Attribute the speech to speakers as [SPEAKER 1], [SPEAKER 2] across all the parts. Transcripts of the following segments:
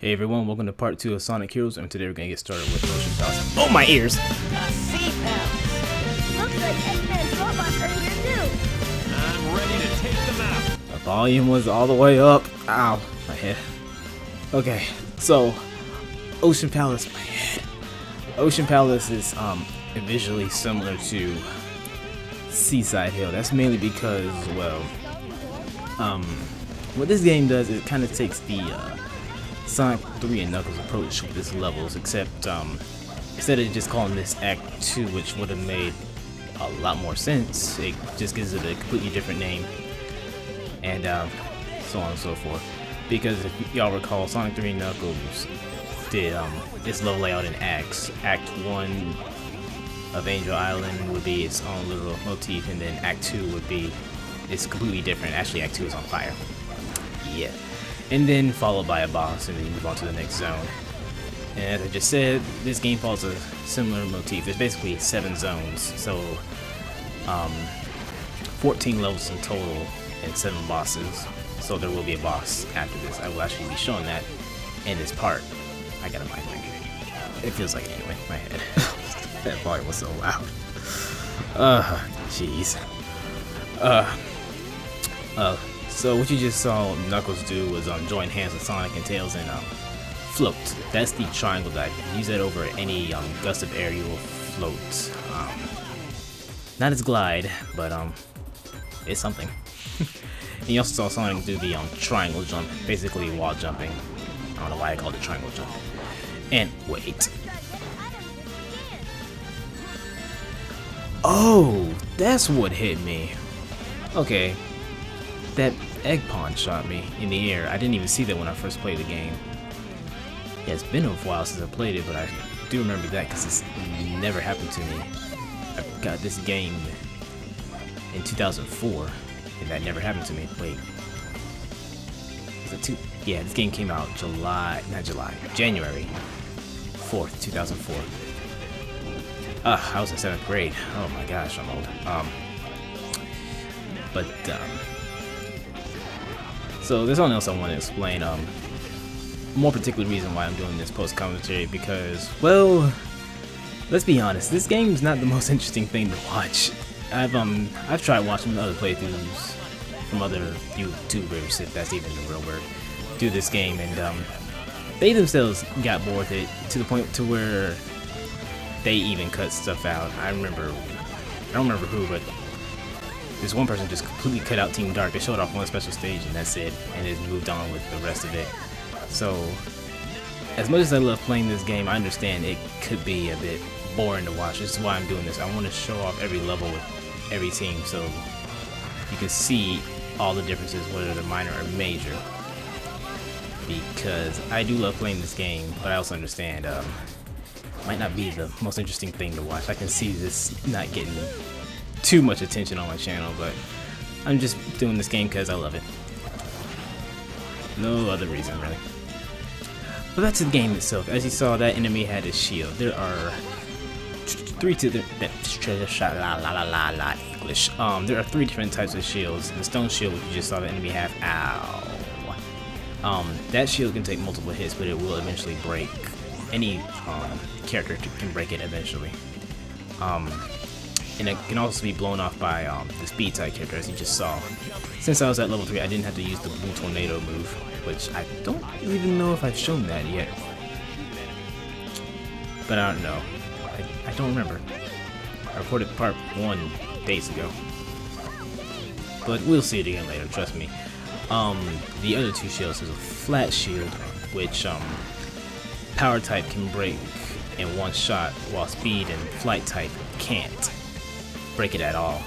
[SPEAKER 1] Hey everyone, welcome to part 2 of Sonic Heroes, and today we're gonna get started with Ocean Toss. Oh, my ears!
[SPEAKER 2] Looks like Eggman saw us earlier too.
[SPEAKER 3] I'm ready to take them out.
[SPEAKER 1] The volume was all the way up. Ow, my head. Okay, so Ocean Palace, my head. Ocean Palace is visually similar to Seaside Hill. That's mainly because, well, what this game does is it kind of takes the Sonic 3 and Knuckles approach with its levels, except instead of just calling this Act 2, which would have made a lot more sense, it just gives it a completely different name, and so on and so forth. Because if y'all recall, Sonic 3 and Knuckles did its level layout in acts. Act 1 of Angel Island would be its own little motif, and then Act 2 would be it's completely different. Actually, Act 2 is on fire. Yeah. And then followed by a boss, and then you move on to the next zone. And as I just said, this game follows a similar motif. There's basically 7 zones, so 14 levels in total and 7 bosses. So there will be a boss after this. I will actually be showing that in this part. I got a mic. It feels like it anyway. My head. That volume was so loud. Jeez. So what you just saw Knuckles do was join hands with Sonic and Tails and float. That's the triangle dive. Use that over any gust of air you will float. Not as glide, but it's something. And you also saw Sonic do the triangle jump, basically wall jumping. I don't know why I called it triangle jump. And wait. Oh, that's what hit me. Okay. That egg pond shot me in the air. I didn't even see that when I first played the game. Yeah, it's been a while since I played it, but I do remember that because it's never happened to me. I got this game in 2004, and that never happened to me. Wait. Was it yeah, this game came out January 4th, 2004. I was in 7th grade. Oh my gosh, I'm old. So there's something else I want to explain. More particular reason why I'm doing this post commentary because, well, let's be honest, this game is not the most interesting thing to watch. I've tried watching other playthroughs from other YouTubers, if that's even the real word, do this game, and they themselves got bored with it to the point to where they even cut stuff out. I don't remember who, but this one person just completely cut out Team Dark. They showed off one special stage and that's it, and it moved on with the rest of it. So, as much as I love playing this game, I understand it could be a bit boring to watch. This is why I'm doing this. I want to show off every level with every team so you can see all the differences, whether they're minor or major. Because I do love playing this game, but I also understand it might not be the most interesting thing to watch. I can see this not getting too much attention on my channel, but I'm just doing this game because I love it. No other reason, really. But back to the game itself. As you saw, that enemy had a shield. There are three to the English. There are 3 different types of shields. The stone shield, which you just saw the enemy have. Ow. That shield can take multiple hits, but it will eventually break. Any character can break it eventually. And it can also be blown off by the speed type character, as you just saw. Since I was at level 3, I didn't have to use the blue tornado move, which I don't even know if I've shown that yet. But I don't know. I don't remember. I recorded part 1 days ago. But we'll see it again later, trust me. The other 2 shields is a flat shield, which power type can break in one shot, while speed and flight type can't break it at all.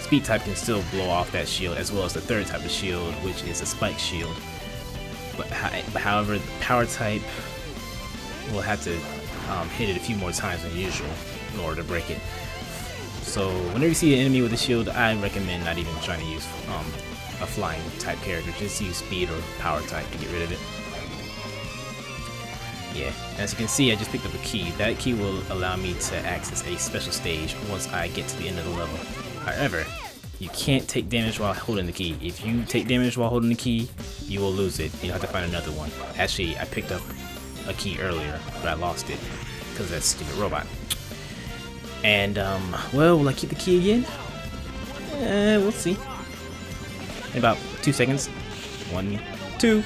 [SPEAKER 1] Speed type can still blow off that shield, as well as the 3rd type of shield, which is a spike shield. But however, the power type will have to hit it a few more times than usual in order to break it. So whenever you see an enemy with a shield, I recommend not even trying to use a flying type character. Just use speed or power type to get rid of it. Yeah, as you can see, I just picked up a key. That key will allow me to access a special stage once I get to the end of the level. However, You can't take damage while holding the key. If you take damage while holding the key, you will lose it. You have to find another one. Actually, I picked up a key earlier, but I lost it because of that stupid robot. And, well, will I keep the key again? We'll see. In about 2 seconds. 1, 2.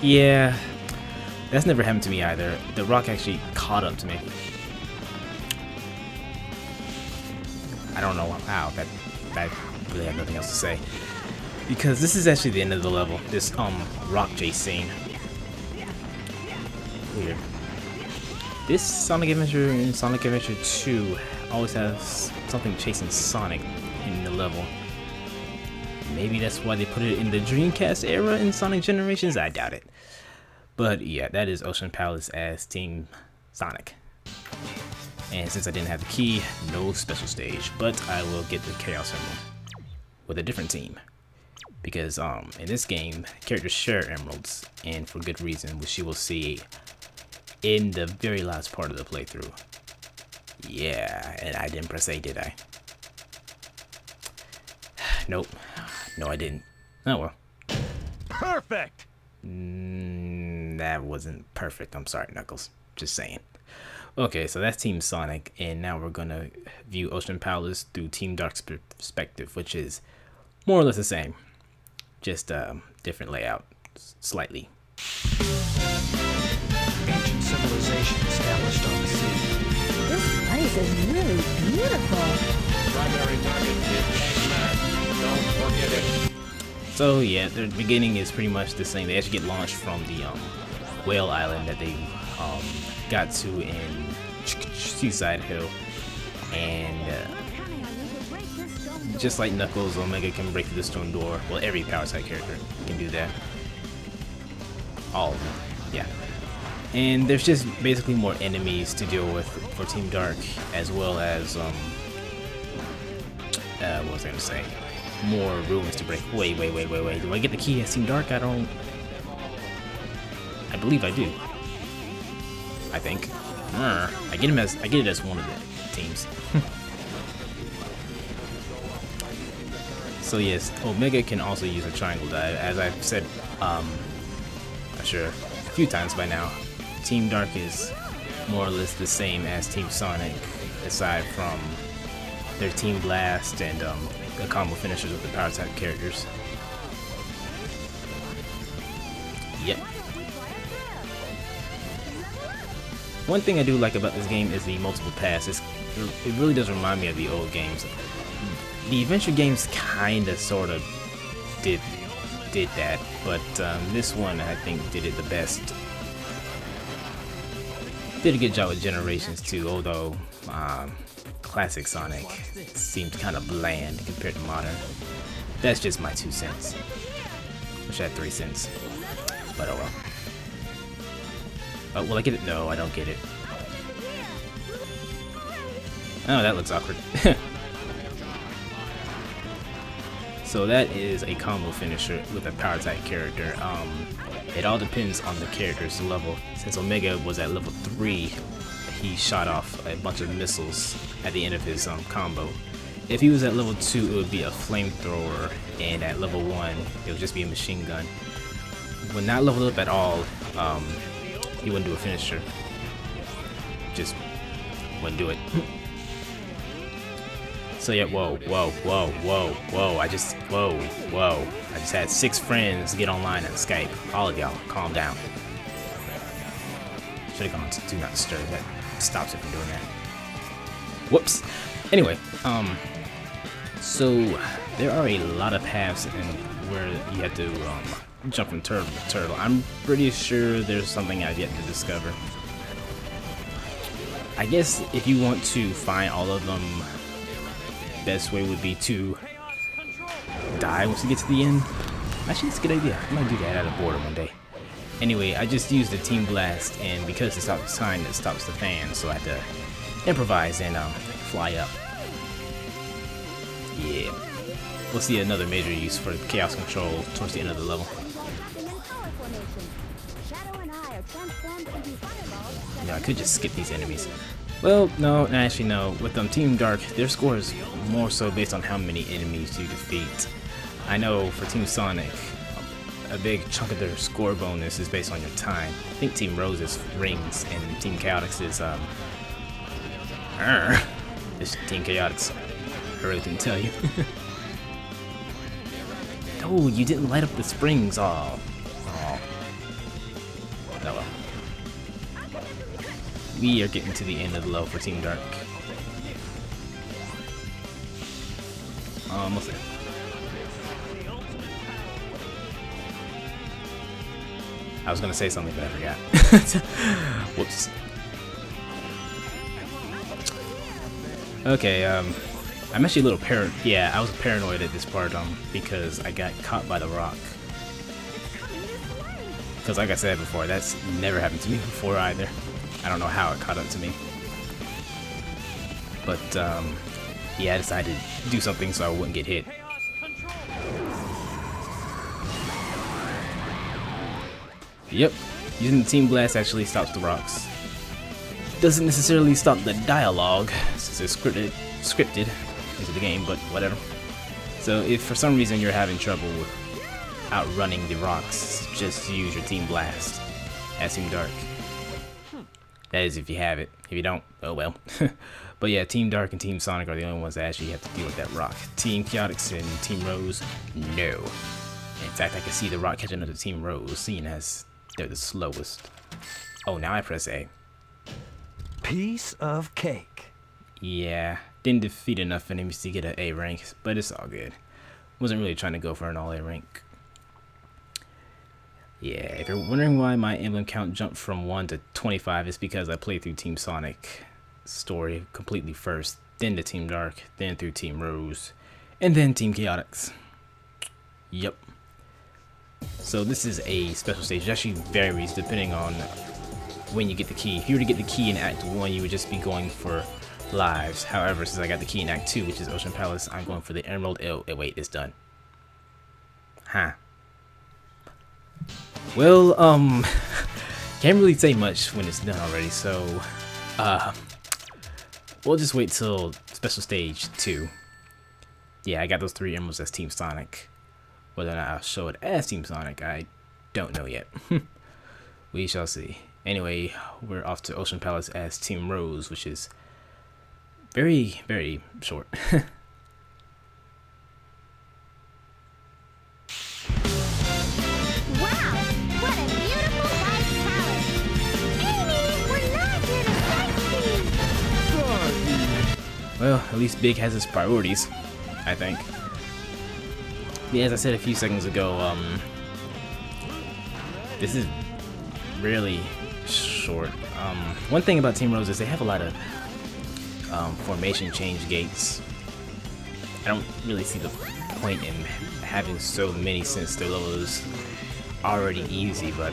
[SPEAKER 1] Yeah, that's never happened to me either. The rock actually caught up to me. I don't know how. I really have nothing else to say. Because this is actually the end of the level. This, rock chase scene. Weird. This Sonic Adventure and Sonic Adventure 2 always has something chasing Sonic in the level. Maybe that's why they put it in the Dreamcast era in Sonic Generations? I doubt it. But yeah, that is Ocean Palace as Team Sonic. And since I didn't have the key, no special stage. But I will get the Chaos Emerald with a different team. Because in this game, characters share emeralds, and for good reason, which you will see in the very last part of the playthrough. Yeah, and I didn't press A, did I? Nope. No, I didn't. Oh well.
[SPEAKER 3] Perfect!
[SPEAKER 1] That wasn't perfect. I'm sorry, Knuckles. Just saying. Okay, so that's Team Sonic, and now we're gonna view Ocean Palace through Team Dark's perspective, which is more or less the same. Just different layout, slightly.
[SPEAKER 4] Ancient civilization established on the sea.
[SPEAKER 2] This place is really beautiful.
[SPEAKER 3] Primary target is Eggman. Don't forget it.
[SPEAKER 1] So yeah, the beginning is pretty much the same. They actually get launched from the whale island that they got to in Seaside Hill, and just like Knuckles, Omega can break through the stone door. Well, every power type character can do that. All of them, yeah. And there's just basically more enemies to deal with for Team Dark, as well as what was I gonna say? More ruins to break. Wait. Do I get the key as Team Dark? I believe I do. I think. I get it as one of the teams. So yes, Omega can also use a triangle dive. As I've said, I'm sure a few times by now, Team Dark is more or less the same as Team Sonic, aside from their Team Blast and the combo finishers with the power type characters. Yep. One thing I do like about this game is the multiple passes. It really does remind me of the old games. The adventure games kinda sorta did that, but this one I think did it the best. Did a good job with Generations too, although classic Sonic seemed kind of bland compared to modern. That's just my 2 cents. Wish I had 3 cents, but oh well. Will I get it? No, I don't get it. Oh, that looks awkward. So that is a combo finisher with a power type character. It all depends on the character's level. Since Omega was at level 3, he shot off a bunch of missiles at the end of his combo. If he was at level 2, it would be a flamethrower, and at level 1, it would just be a machine gun. When not leveled up at all, he wouldn't do a finisher. Just wouldn't do it. So yeah, whoa. I just had 6 friends get online on Skype. All of y'all, calm down. Should have gone to Do Not Disturb. That stops it from doing that. Whoops. Anyway, so there are a lot of paths in where you have to jump from turtle to turtle. I'm pretty sure there's something I've yet to discover. I guess if you want to find all of them, best way would be to die once you get to the end. Actually, it's a good idea. I might do that out of boredom one day. Anyway, I just used the Team Blast, and because it's out the sign, it stops the fan, so I had to improvise and fly up. Yeah. We'll see another major use for chaos control towards the end of the level. You know, I could just skip these enemies. Well, no, actually no. With Team Dark, their score is more so based on how many enemies you defeat. I know for Team Sonic, a big chunk of their score bonus is based on your time. I think Team Rose is rings and Team Chaotix is it's Team Chaotix. I really couldn't tell you. Oh, you didn't light up the springs. Oh. Oh well. We are getting to the end of the level for Team Dark. Almost there. I was gonna say something, but I forgot. Whoops. Okay, I'm actually a little I was paranoid at this part, because I got caught by the rock. Because like I said before, that's never happened to me before either. I don't know how it caught up to me. But, yeah, I decided to do something so I wouldn't get hit. Yep, using the Team Blast actually stops the rocks. Doesn't necessarily stop the dialogue, since it's scripted into the game, but whatever. So if for some reason you're having trouble with outrunning the rocks, just use your Team Blast as Team Dark. That is if you have it. If you don't, oh well. But yeah, Team Dark and Team Sonic are the only ones that actually have to deal with that rock. Team Chaotix and Team Rose, no. In fact, I can see the rock catching up to Team Rose, seeing as they're the slowest. Oh, now I press A.
[SPEAKER 4] Piece of cake.
[SPEAKER 1] Yeah, didn't defeat enough enemies to get an A rank, but it's all good. Wasn't really trying to go for an all A rank. Yeah, if you're wondering why my emblem count jumped from 1 to 25, it's because I played through Team Sonic story completely first, then to Team Dark, then through Team Rose, and then Team Chaotix. Yep. So this is a special stage. It actually varies depending on when you get the key. If you were to get the key in Act 1, you would just be going for lives. However, since I got the key in Act 2, which is Ocean Palace, I'm going for the Emerald. Oh, wait, it's done. Huh. Well, can't really say much when it's done already, so, we'll just wait till Special Stage 2. Yeah, I got those 3 emeralds as Team Sonic. Whether or not I'll show it as Team Sonic, I don't know yet. We shall see. Anyway, we're off to Ocean Palace as Team Rose, which is very, very short. Well, at least Big has his priorities, I think. Yeah, as I said a few seconds ago, this is really short. One thing about Team Rose is they have a lot of formation change gates. I don't really see the point in having so many since their level is already easy, but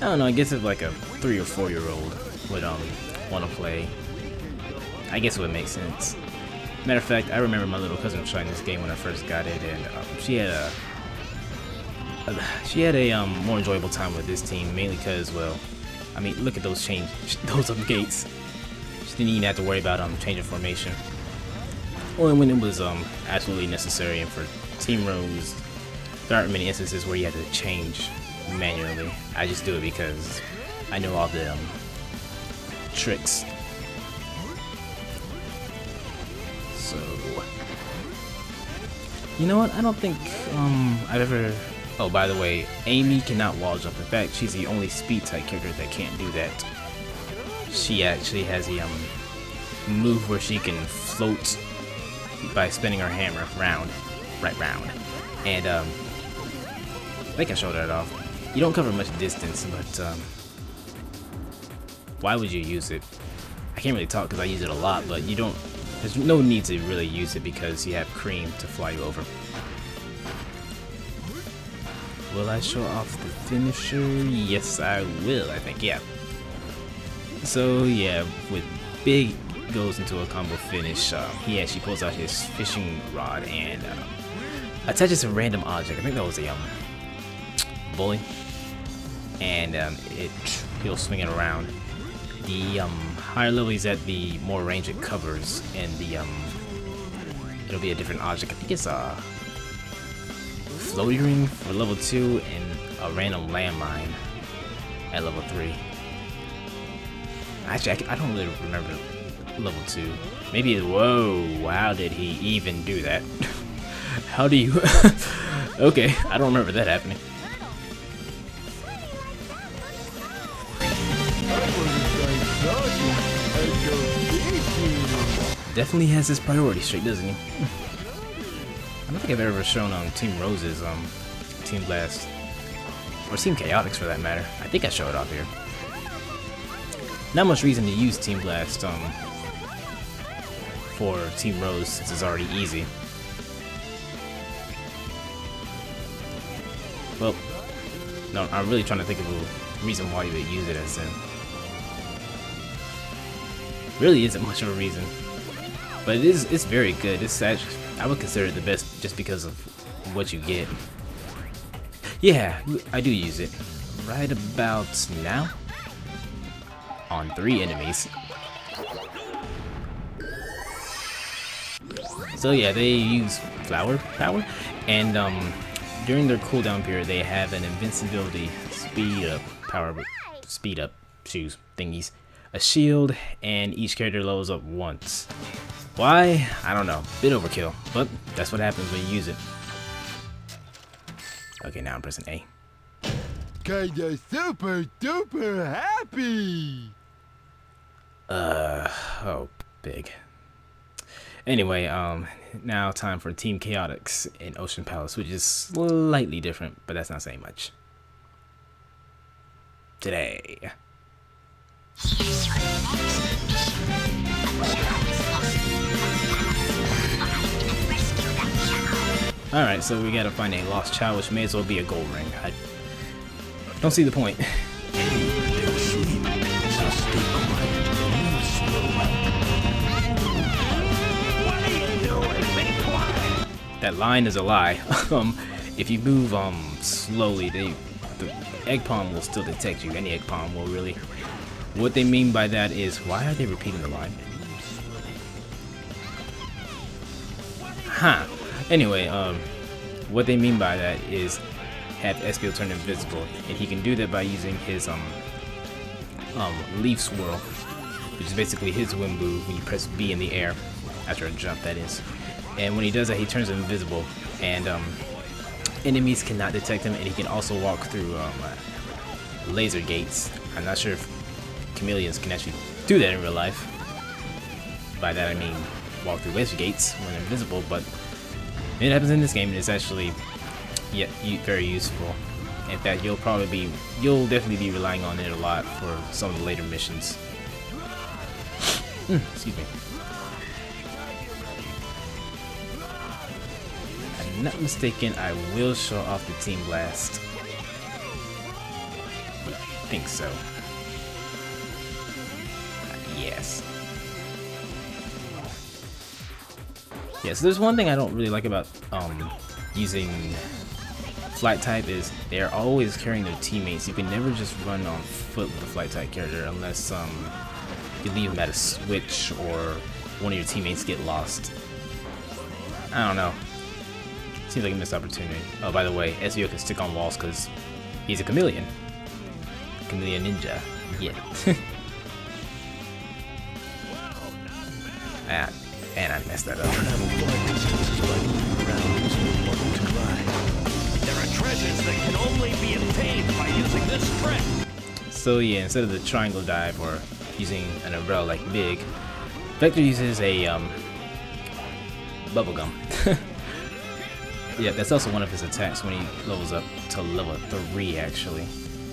[SPEAKER 1] I don't know, I guess if like a 3 or 4 year old would want to play, I guess it would make sense. Matter of fact, I remember my little cousin trying this game when I first got it, and she had a more enjoyable time with this team, mainly because, well, I mean, look at those gates. She didn't even have to worry about changing formation. Only when it was absolutely necessary, and for Team Rose, there aren't many instances where you have to change manually. I just do it because I know all the tricks. So, you know what? I don't think I've ever. Oh, by the way, Amy cannot wall jump. In fact, she's the only speed type character that can't do that. She actually has a move where she can float by spinning her hammer right round. And I think I showed that off. You don't cover much distance, but why would you use it? I can't really talk because I use it a lot, but you don't. There's no need to really use it because you have Cream to fly you over. Will I show off the finisher? Yes, I will, I think, yeah. So, yeah, with Big goes into a combo finish, he actually pulls out his fishing rod and attaches a random object. I think that was a bully. And he'll swing it around. The higher level he's at, the more range it covers, and the it'll be a different object. I think it's a floating ring for level 2 and a random landmine at level 3. Actually, I don't really remember level 2. Maybe, whoa, how did he even do that? How do you, okay, I don't remember that happening. Definitely has his priorities straight, doesn't he? I don't think I've ever shown Team Rose's Team Blast, or Team Chaotix for that matter. I think I show it off here. Not much reason to use Team Blast for Team Rose since it's already easy. Well, no, I'm really trying to think of a reason why you would use it as in. Really isn't much of a reason, but it's very good. It's actually, I would consider it the best just because of what you get. Yeah, I do use it right about now on 3 enemies. So yeah, they use flower power, and during their cooldown period they have an invincibility speed up shoes thingies, a shield, and each character levels up once. Why? I don't know. Bit overkill, but that's what happens when you use it. Okay, now I'm pressing A.
[SPEAKER 5] Kinda super duper happy.
[SPEAKER 1] Oh, big. Anyway, now time for Team Chaotix in Ocean Palace, which is slightly different, but that's not saying much. Today. Alright, so we gotta find a lost child, which may as well be a gold ring. I don't see the point. That line is a lie. If you move slowly, the egg palm will still detect you. Any egg palm will really. What they mean by that is, why are they repeating the line? Huh. Anyway, what they mean by that is have Espio turn invisible, and he can do that by using his leaf swirl, which is basically his Wimbu when you press B in the air after a jump, that is. And when he does that, he turns invisible, and enemies cannot detect him, and he can also walk through laser gates. I'm not sure if chameleons can actually do that in real life. By that I mean walk through laser gates when they're invisible, but it happens in this game, and it's actually very useful. In fact, you'll definitely be relying on it a lot for some of the later missions. Excuse me. If I'm not mistaken, I will show off the Team Blast. I think so. Yes. Yeah, so there's one thing I don't really like about using flight type is they're always carrying their teammates. You can never just run on foot with a flight type character unless you leave them at a switch or one of your teammates get lost. I don't know. Seems like a missed opportunity. Oh, by the way, Ezio can stick on walls because he's a chameleon. Chameleon ninja. Yeah. And I messed that up.
[SPEAKER 3] There are treasures that can only be obtained by using this trick.
[SPEAKER 1] So yeah, instead of the triangle dive or using an umbrella like Big, Vector uses a bubblegum. Yeah, that's also one of his attacks when he levels up to level 3 actually.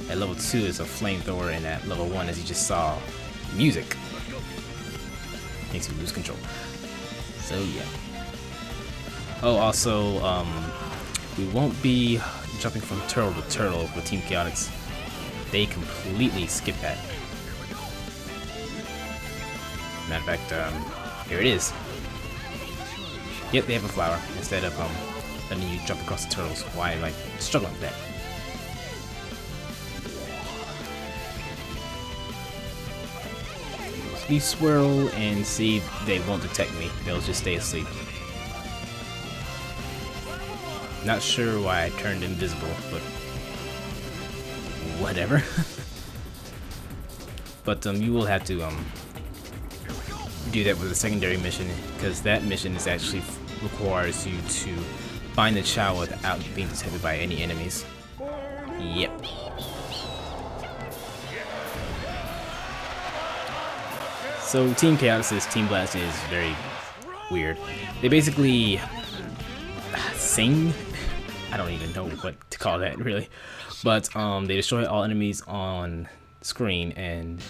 [SPEAKER 1] At level 2 is a flamethrower, and at level 1, as you just saw, music. Makes you lose control. So yeah. Oh, also, we won't be jumping from turtle to turtle with Team Chaotix. They completely skip that. Matter of fact, here it is. Yep, they have a flower instead of letting you jump across the turtles. Why am I struggling with that? softly swirl and see they won't detect me. They'll just stay asleep. Not sure why I turned invisible, but whatever. But you will have to do that with a secondary mission, because that mission is actually requires you to find the child without being detected by any enemies. Yep. So Team Chaotix's Team Blast is very weird. They basically sing. I don't even know what to call that really, but they destroy all enemies on screen, and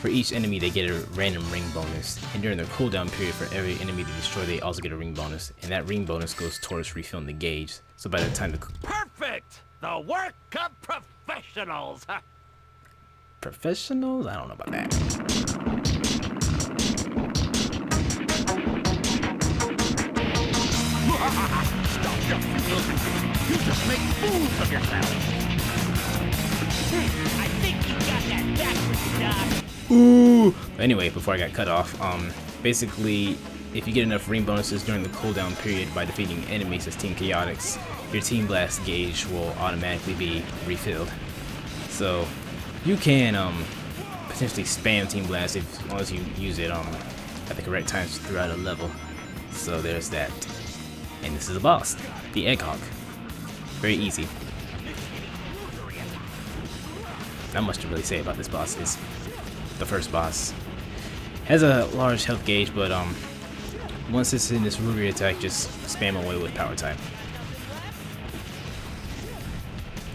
[SPEAKER 1] for each enemy they get a random ring bonus, and during the cooldown period for every enemy they destroy they also get a ring bonus, and that ring bonus goes towards refilling the gauge. So by the time the
[SPEAKER 3] Perfect! The work of professionals!
[SPEAKER 1] professionals? I don't know about that.
[SPEAKER 3] Stop your futility! You just make fools of yourself! I think you got that backwards, Doc.
[SPEAKER 1] Ooh! Anyway, before I got cut off, basically, if you get enough ring bonuses during the cooldown period by defeating enemies as Team Chaotix, your Team Blast gauge will automatically be refilled. So you can potentially spam Team Blast as long as you use it at the correct times throughout a level. So there's that. And this is a boss, the Egghawk. Very easy. Not much to really say about this boss. Is the first boss. Has a large health gauge, but once it's in this ruby attack, just spam away with power type.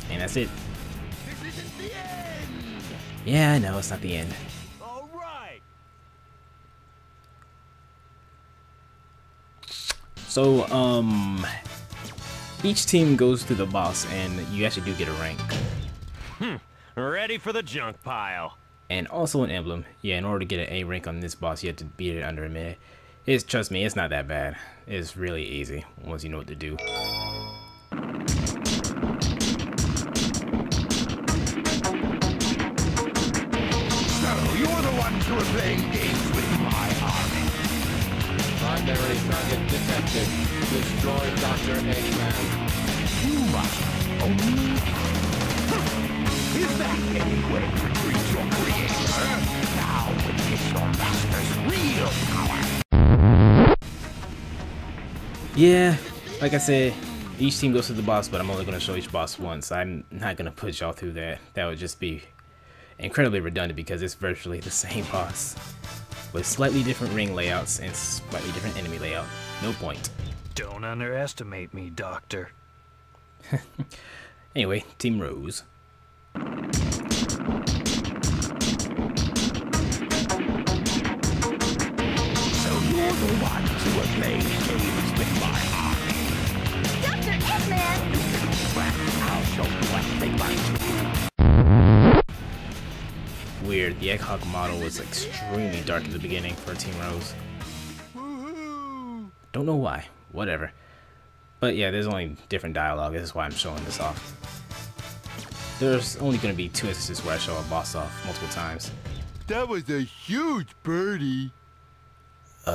[SPEAKER 1] And that's it. Yeah, no, it's not the end.
[SPEAKER 3] All right.
[SPEAKER 1] So, each team goes through the boss, and you actually do get a rank.
[SPEAKER 3] Ready for the junk pile.
[SPEAKER 1] And also an emblem. Yeah, in order to get an A rank on this boss, you have to beat it under a minute. Trust me, it's not that bad. It's really easy once you know what to do.
[SPEAKER 5] So you're the ones who are playing games with my army.
[SPEAKER 6] Primary target detected. Destroy Dr. Eggman.
[SPEAKER 5] You must own. Is that any way to treat your creator? Now witness your master's real power.
[SPEAKER 1] Yeah, like I said, each team goes through the boss, but I'm only going to show each boss once. I'm not going to put y'all through that. That would just be incredibly redundant because it's virtually the same boss with slightly different ring layouts and slightly different enemy layout. No point.
[SPEAKER 4] Don't underestimate me, Doctor.
[SPEAKER 1] Anyway, Team Rose.
[SPEAKER 5] So you're the ones who are playing games with my army.
[SPEAKER 2] Dr. Eggman!
[SPEAKER 5] Well, I'll show you what they like to do.
[SPEAKER 1] Weird, the Egghawk model was extremely dark at the beginning for Team Rose.
[SPEAKER 5] Woohoo!
[SPEAKER 1] Don't know why. Whatever. But yeah, there's only different dialogue. This is why I'm showing this off. There's only going to be 2 instances where I show a boss off multiple times.
[SPEAKER 5] That was a huge birdie. So,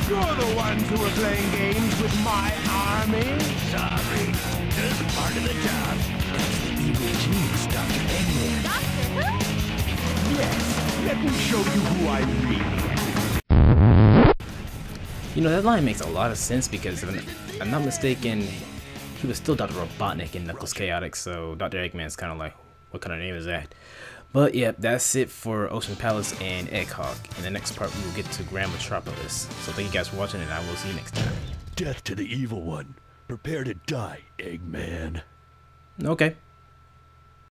[SPEAKER 5] you're the ones who are playing games with my army?
[SPEAKER 3] Sorry. Just part of the job.
[SPEAKER 5] That's the evil genius, Dr. Eggman.
[SPEAKER 2] Doctor Who?
[SPEAKER 5] Yes, let me show you who I really am.
[SPEAKER 1] You know, that line makes a lot of sense because if I'm not mistaken, he was still Dr. Robotnik in Knuckles Chaotix, so Dr. Eggman's kind of like, what kind of name is that? But yeah, that's it for Ocean Palace and Egghawk. In the next part, we will get to Grand Metropolis. So thank you guys for watching, and I will see you next time.
[SPEAKER 5] Death to the evil one. Prepare to die, Eggman.
[SPEAKER 1] Okay.